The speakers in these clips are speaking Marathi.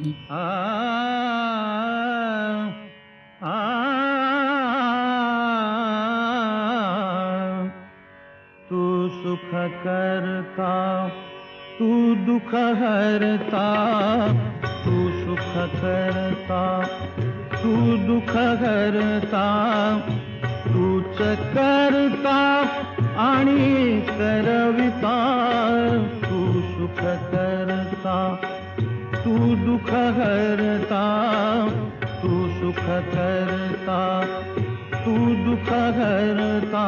नाही. तू सुख करता, तू दुख हरता, तू सुख करता, तू दुख हरता, तूच करता आणि करविता. तू सुख करता, तू दुख हरता, तू सुख करता, तू दुख हरता,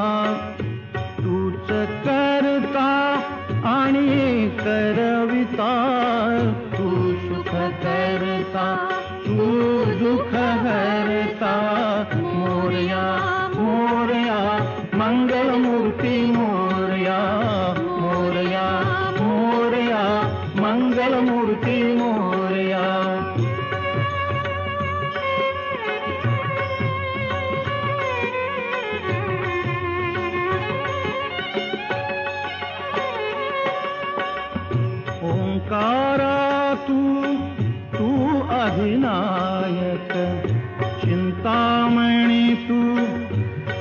तूच करता आणि करविता. तू सुख करता, तू दुख हरता. मोरया मोरया मंगलमूर्ती मोरया, मोरया मोरया मंगलमूर्ती मोरया. ओंकारा तू अधिनायक, चिंतामणी तू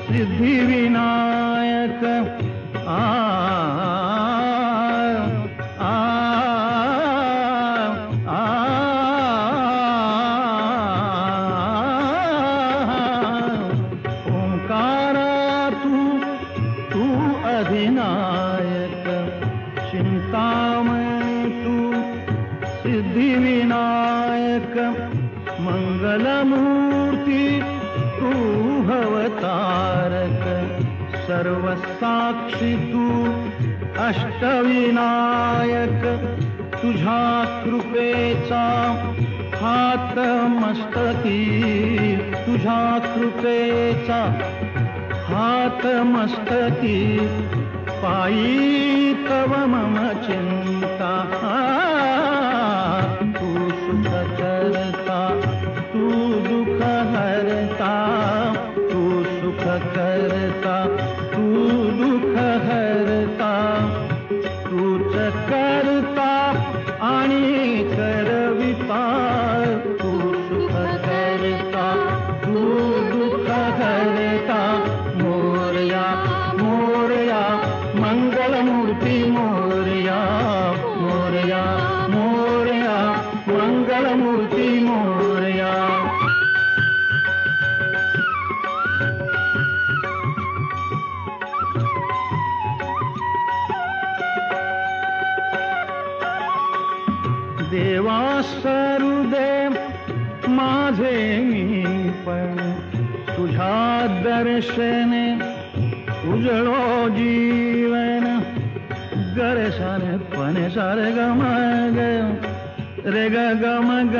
सिद्धिविनायक. आ आ आ ओंकारा तू अधिनायक, चिंतामणी तू सिद्धिविनायक. मंगलमूर्ती तू भवतारक, सर्वसाक्षी तू अष्टविनायक. तुझ्या कृपेचा हात मस्तकी, तुझ्या कृपेचा हात मस्तकी. पायी तव मम चिंता. तू सुख करता, तू दुख हरता, तू सुख करता, तू दुख हरता, तूच करता आणि करविता. तू सुख करता, तू दुख हरता. मोरया मोरया मंगलमूर्ती मोरया, मोरया मोरया मंगलमूर्ती मोरया. देवा सरुदेव माझे मी पण, तुझ्या दर्शने उजळो जीवन. गरे सारे पने सारे गम ग रे ग गम ग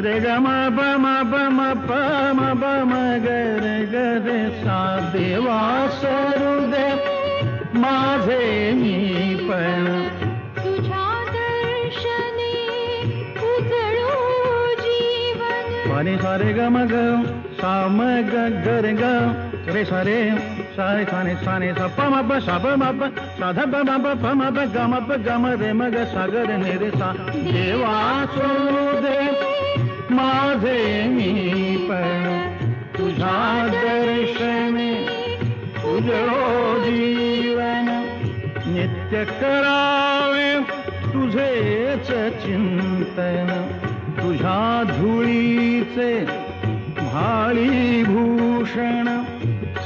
रे ग म प म प म प म प म ग रे ग रे सा. देवा सरुदेव माझे मी पण, तुझ्या दर्शनी उजळो जीवन. पने सारे गम ग सा म ग ग रे ग रे सारे सारे साने साने सा प म प सा प म प सा ध प म प प म प ग म प ग म रे म ग सा ग रे ने रे सा. देवा सरुदेव माझे मी पण, तुझ्या दर्शने उजळो जीवन. नित्य करावे तुझेच चिंतन, तुझ्या धुळीचे भाळीभूषण.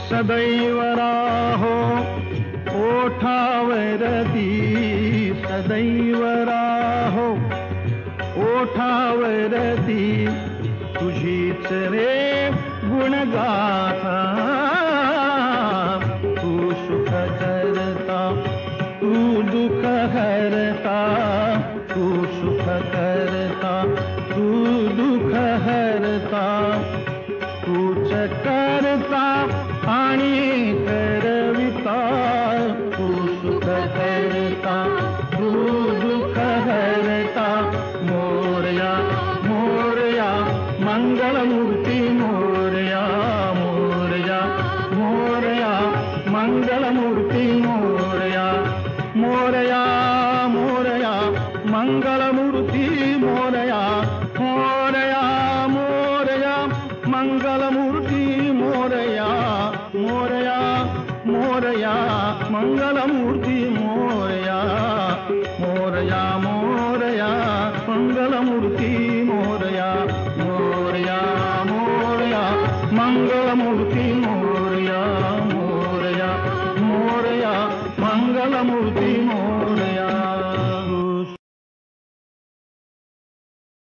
सदैव राहो ओठावरती, सदैव राहो ओठावरती. तुझीच रे गुणगाथा. तू सुख करता, तू दुख हरता, तू सुख करता, तू दुख हरता. तूच करता आणि करविता. तू सुख करता, तू दुख हरता. मोरया मोरया मंगलमूर्ती मोरया, मोरया मोरया मंगलमूर्ती मोरया. मोरया मोरया मंगलमूर्ती मोरया. मोरया मंगलमूर्ती मोरया मोरया मोरया मंगलमूर्ती मोरया मोरया मोरया मंगलमूर्ती मोरया मोरया मोरया मंगलमूर्ती मोरया